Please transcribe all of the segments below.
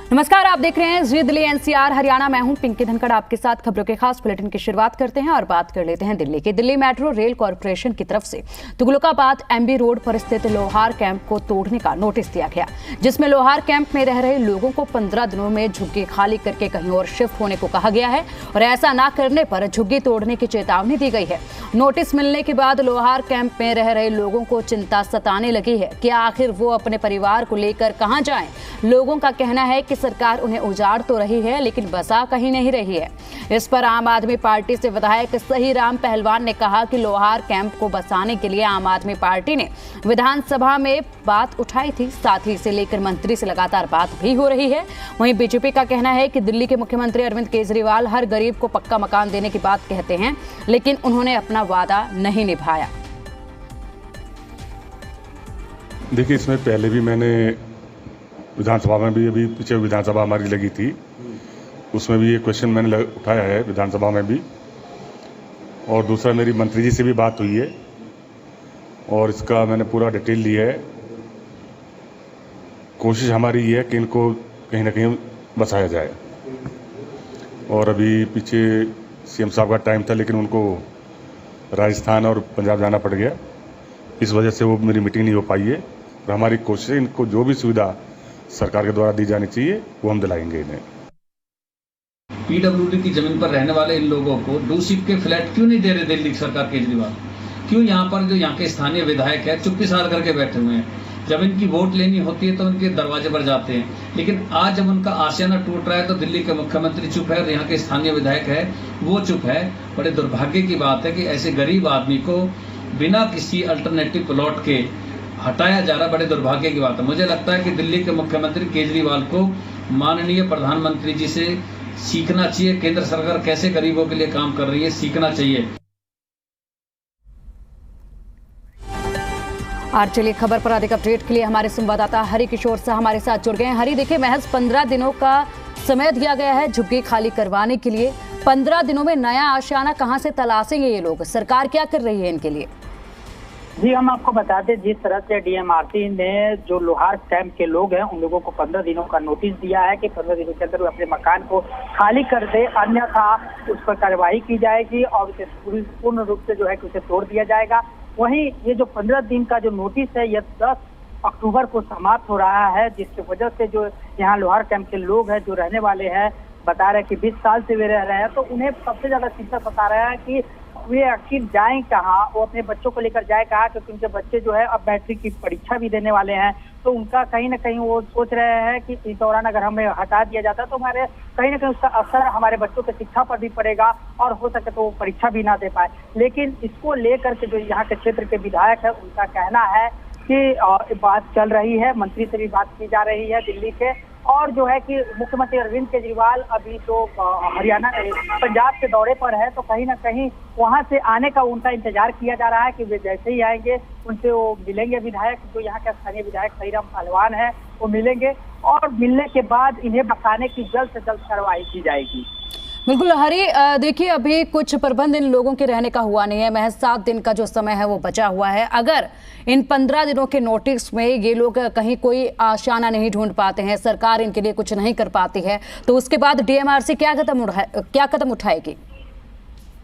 नमस्कार, आप देख रहे हैं जी दिल्ली एनसीआर हरियाणा। मैं हूं पिंकी धनखड़। आपके साथ खबरों के खास बुलेटिन की शुरुआत करते हैं और बात कर लेते हैं दिल्ली की। दिल्ली मेट्रो रेल कॉर्पोरेशन की तरफ से तुगलकाबाद एमबी रोड पर स्थित लोहार कैंप को तोड़ने का नोटिस दिया गया, जिसमें लोहार कैंप में रह रहे लोगों को 15 दिनों में झुग्गी खाली करके कहीं और शिफ्ट होने को कहा गया है और ऐसा न करने पर झुग्गी तोड़ने की चेतावनी दी गई है। नोटिस मिलने के बाद लोहार कैंप में रह रहे लोगों को चिंता सताने लगी है कि आखिर वो अपने परिवार को लेकर कहां जाएं। लोगों का कहना है कि सरकार उन्हें उजाड़ तो रही है लेकिन बसा कहीं नहीं रही है। इस पर आम आदमी पार्टी से विधायक सही राम पहलवान ने कहा कि लोहार कैंप को बसाने के लिए आम आदमी पार्टी ने विधानसभा में बात उठाई थी, साथ ही इसे लेकर मंत्री से लगातार बात भी हो रही है। वहीं बीजेपी का कहना है कि दिल्ली के मुख्यमंत्री अरविंद केजरीवाल हर गरीब को पक्का मकान देने की बात कहते हैं, लेकिन उन्होंने अपना वादा नहीं निभाया। देखिए, इसमें पहले भी मैंने विधानसभा में भी, अभी पीछे विधानसभा हमारी लगी थी, उसमें भी ये क्वेश्चन मैंने उठाया है विधानसभा में भी, और दूसरा मेरी मंत्री जी से भी बात हुई है और इसका मैंने पूरा डिटेल लिया है। कोशिश हमारी ये है कि इनको कहीं ना कहीं बसाया जाए। और अभी पीछे सीएम साहब का टाइम था, लेकिन उनको राजस्थान और पंजाब जाना पड़ गया, इस वजह से वो मेरी मीटिंग नहीं हो पाई है। और हमारी कोशिश है, इनको जो भी सुविधा सरकार के द्वारा दी जानी चाहिए वो हम दिलाएंगे इन्हें। पीडब्ल्यूडी की जमीन पर रहने वाले इन लोगों को 2 सीट के फ्लैट क्यों नहीं दे रहे दिल्ली सरकार केजरीवाल? क्यों यहाँ पर जो यहाँ के स्थानीय विधायक है चुप्पी साध करके बैठे हुए हैं? जब इनकी वोट लेनी होती है तो उनके दरवाजे पर जाते हैं, लेकिन आज जब उनका आशियाना टूट रहा है तो दिल्ली के मुख्यमंत्री चुप है और यहाँ के स्थानीय विधायक है वो चुप है। बड़े दुर्भाग्य की बात है कि ऐसे गरीब आदमी को बिना किसी अल्टरनेटिव प्लॉट के हटाया जा रहा, बड़े दुर्भाग्य की बात है। मुझे लगता है कि दिल्ली के मुख्यमंत्री केजरीवाल को माननीय प्रधानमंत्री जी से सीखना चाहिए। केंद्र सरकार कैसे गरीबों के लिए काम कर रही है, सीखना चाहिए। और चलिए, खबर पर अधिक अपडेट के लिए हमारे संवाददाता हरि किशोर साह हमारे साथ जुड़ गए हैं। हरि, देखिए, महज 15 दिनों का समय दिया गया है झुग्गी खाली करवाने के लिए। 15 दिनों में नया आशियाना कहां से तलाशेंगे ये लोग? सरकार क्या कर रही है इनके लिए? जी, हम आपको बता दें, जिस तरह से डीएमआरसी ने जो लोहार कैंप के लोग हैं उन लोगों को 15 दिनों का नोटिस दिया है कि 15 दिनों के अंदर वो अपने मकान को खाली कर दे, अन्यथा उस पर कार्रवाई की जाएगी और उसे पूर्ण रूप से जो है कि उसे तोड़ दिया जाएगा। वहीं ये जो 15 दिन का जो नोटिस है, यह 10 अक्टूबर को समाप्त हो रहा है, जिसकी वजह से जो यहाँ लोहार कैंप के लोग हैं, जो रहने वाले हैं, बता रहे हैं कि 20 साल से वे रह रहे हैं, तो उन्हें सबसे ज्यादा चिंता सता रहा है कि वे आखिर जाएं कहाँ, वो अपने बच्चों को लेकर जाए कहाँ, क्योंकि उनके बच्चे जो है अब मैट्रिक की परीक्षा भी देने वाले हैं। तो उनका कहीं ना कहीं वो सोच रहे हैं कि इस दौरान अगर हमें हटा दिया जाता तो हमारे कहीं ना कहीं उसका असर हमारे बच्चों की शिक्षा पर भी पड़ेगा और हो सके तो वो परीक्षा भी ना दे पाए। लेकिन इसको लेकर के जो यहाँ के क्षेत्र के विधायक है उनका कहना है कि बात चल रही है, मंत्री से भी बात की जा रही है दिल्ली के, और जो है कि मुख्यमंत्री अरविंद केजरीवाल अभी तो हरियाणा पंजाब के दौरे पर है, तो कहीं ना कहीं वहां से आने का उनका इंतजार किया जा रहा है कि वे जैसे ही आएंगे उनसे वो मिलेंगे। विधायक जो यहाँ के स्थानीय विधायक सही राम पहलवान है वो मिलेंगे और मिलने के बाद इन्हें बसाने की जल्द से जल्द कार्रवाई की जाएगी। बिल्कुल हरि, देखिए, अभी कुछ प्रबंध इन लोगों के रहने का हुआ नहीं है। महज 7 दिन का जो समय है वो बचा हुआ है। अगर इन 15 दिनों के नोटिस में ये लोग कहीं कोई आशियाना नहीं ढूंढ पाते हैं, सरकार इनके लिए कुछ नहीं कर पाती है, तो उसके बाद डीएमआरसी क्या कदम उठाएगी?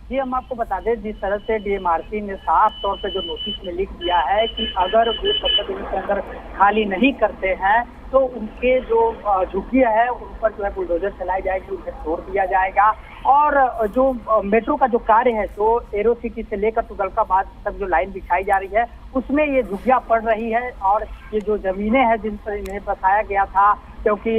जी, हम आपको बता दें, जिस तरह से डीएमआरसी ने साफ तौर पे जो नोटिस में लिख दिया है कि अगर वे 15 दिनों के अंदर खाली नहीं करते हैं तो उनके जो झुग्गियां है उन पर जो है बुलडोजर चलाई जाएगी, उन्हें तोड़ दिया जाएगा। और जो मेट्रो का जो कार्य है, जो एरो सिटी से लेकर तुगलकाबाद तक जो लाइन बिछाई जा रही है उसमें ये झुग्गियां पड़ रही है। और ये जो जमीनें हैं जिन पर इन्हें बसाया गया था, क्योंकि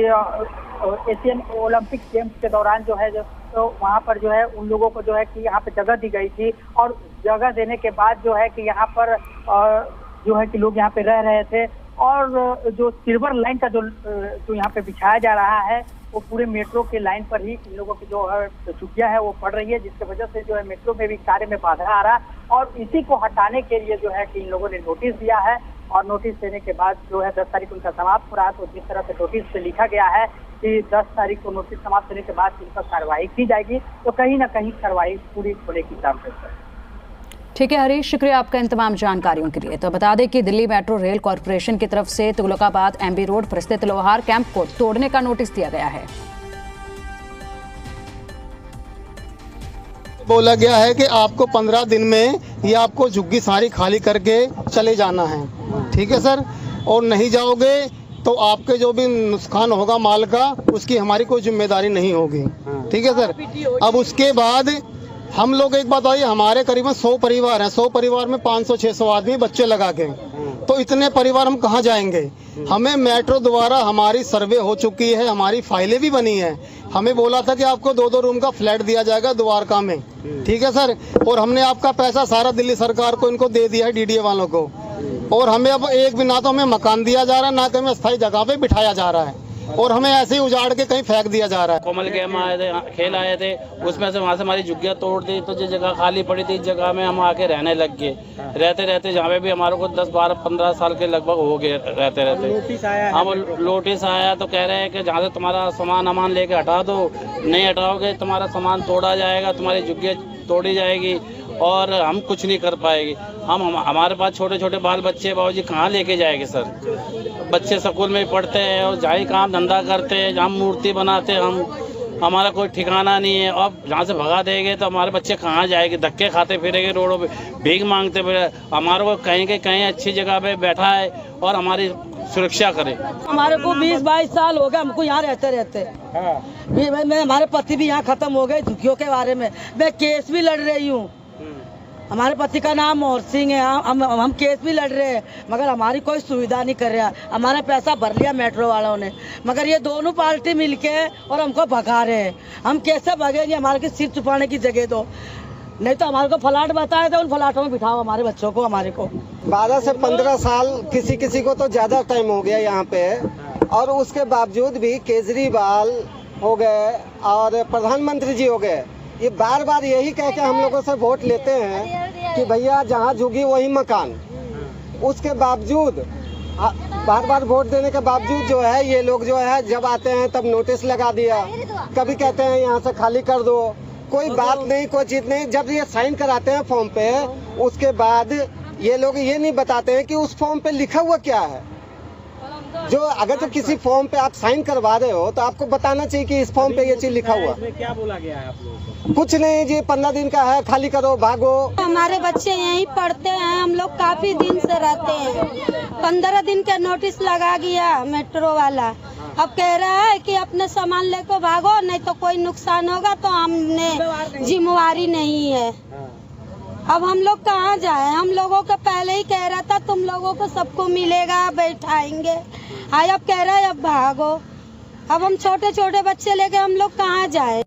एशियन ओलंपिक गेम्स के दौरान जो है तो वहाँ पर जो है उन लोगों को जो है कि यहाँ पे जगह दी गई थी, और जगह देने के बाद जो है कि यहाँ पर जो है कि लोग यहाँ पे रह रहे थे। और जो सिल्वर लाइन का जो यहाँ पे बिछाया जा रहा है वो पूरे मेट्रो के लाइन पर ही इन लोगों की जो है झुग्गियां है वो पड़ रही है, जिसकी वजह से जो है मेट्रो में भी कार्य में बाधा आ रहा है। और इसी को हटाने के लिए जो है कि इन लोगों ने नोटिस दिया है, और नोटिस देने के बाद जो है 10 तारीख उनका समाप्त हो रहा है। तो जिस तरह से नोटिस पे लिखा गया है कि 10 तारीख को नोटिस समाप्त होने के बाद इन पर कार्रवाई की जाएगी, तो कहीं ना कहीं कार्रवाई पूरी होने की चांसेस है। ठीक है हरीश, शुक्रिया आपका इन तमाम जानकारियों के लिए। तो बता दें कि दिल्ली मेट्रो रेल कॉरपोरेशन की तरफ से तुगलकाबाद एमबी रोड पर स्थित लोहार कैंप को तोड़ने का नोटिस दिया गया है। बोला गया है कि आपको 15 दिन में ये आपको झुग्गी सारी खाली करके चले जाना है, ठीक है सर। और नहीं जाओगे तो आपके जो भी नुकसान होगा माल का, उसकी हमारी कोई जिम्मेदारी नहीं होगी, ठीक है सर। अब उसके बाद हम लोग, एक बात आई, हमारे करीबन 100 परिवार हैं, 100 परिवार में 500-600 आदमी बच्चे लगा के, तो इतने परिवार हम कहाँ जाएंगे। हमें मेट्रो द्वारा हमारी सर्वे हो चुकी है, हमारी फाइलें भी बनी हैं। हमें बोला था कि आपको 2-2 रूम का फ्लैट दिया जाएगा द्वारका में, ठीक है सर। और हमने आपका पैसा सारा दिल्ली सरकार को इनको दे दिया है, डीडीए वालों को। और हमें अब एक भी ना तो हमें मकान दिया जा रहा है, ना कि हमें स्थायी जगह पे बिठाया जा रहा है, और हमें ऐसे ही उजाड़ के कहीं फेंक दिया जा रहा है। कोमल गेम आए थे, खेल आए थे, उसमें से वहाँ से हमारी झुग्गियाँ तोड़ दी, तो जो जगह खाली पड़ी थी, इस जगह में हम आके रहने लग गए। रहते रहते जहाँ पे भी हमारे को 10-12-15 साल के लगभग हो गए रहते रहते। हम नोटिस आया तो कह रहे हैं कि जहाँ से तुम्हारा सामान लेके हटा दो, नहीं हटाओगे तुम्हारा सामान तोड़ा जाएगा, तुम्हारी झुग्गियाँ तोड़ी जाएगी और हम कुछ नहीं कर पाएगी। हमारे पास छोटे छोटे बाल बच्चे, बाबूजी कहाँ लेके जाएंगे सर। बच्चे स्कूल में पढ़ते हैं और जहाँ ही काम धंधा करते हैं, जहाँ मूर्ति बनाते हैं, हमारा कोई ठिकाना नहीं है। अब जहाँ से भगा देंगे तो हमारे बच्चे कहाँ जाएंगे, धक्के खाते फिरेंगे रोडों पे, भीख मांगते फिरे। हमारे को कहीं के कहीं अच्छी जगह पे बैठा है और हमारी सुरक्षा करे। हमारे को 20-22 साल हो गए हमको यहाँ रहते रहते। मैं हमारे पति भी यहाँ खत्म हो गए झुग्गियों के बारे में। मैं केस भी लड़ रही हूँ, हमारे पति का नाम मोहर सिंह है। हम केस भी लड़ रहे हैं, मगर हमारी कोई सुविधा नहीं कर रहा। हमारा पैसा भर लिया मेट्रो वालों ने, मगर ये दोनों पार्टी मिलके और हमको भगा रहे हैं। हम कैसे भगेंगे, हमारे के सिर छुपाने की जगह दो, नहीं तो हमारे को फ्लैट बताए तो उन फ्लैटों में बिठाओ हमारे बच्चों को। हमारे को 12 से 15 साल, किसी को तो ज़्यादा टाइम हो गया यहाँ पे, और उसके बावजूद भी केजरीवाल हो गए और प्रधानमंत्री जी हो गए, ये बार बार यही कह के हम लोगों से वोट लेते हैं कि भैया जहाँ झुगी वही मकान। उसके बावजूद बार बार वोट देने के बावजूद जो है ये लोग जो है जब आते हैं तब नोटिस लगा दिया, कभी कहते हैं यहाँ से खाली कर दो, कोई बात नहीं, कोई चीज नहीं। जब ये साइन कराते हैं फॉर्म पे, उसके बाद ये लोग ये नहीं बताते हैं कि उस फॉर्म पे लिखा हुआ क्या है। जो अगर तो किसी फॉर्म पे आप साइन करवा रहे हो तो आपको बताना चाहिए कि इस फॉर्म पे ये चीज लिखा हुआ। क्या बोला गया है आप लोगों को? कुछ नहीं जी, 15 दिन का है, खाली करो, भागो। हमारे बच्चे यहीं पढ़ते हैं, हम लोग काफी दिन से रहते हैं। 15 दिन का नोटिस लगा गया मेट्रो वाला। अब कह रहा है कि अपने सामान लेकर भागो, नहीं तो कोई नुकसान होगा तो हमने जिम्मेवारी नहीं है। अब हम लोग कहाँ जाए, हम लोगों को पहले ही कह रहा था तुम लोगों को सबको मिलेगा, बैठाएंगे। अब कह रहा है अब भागो। अब हम छोटे छोटे बच्चे लेके हम लोग कहाँ जाए।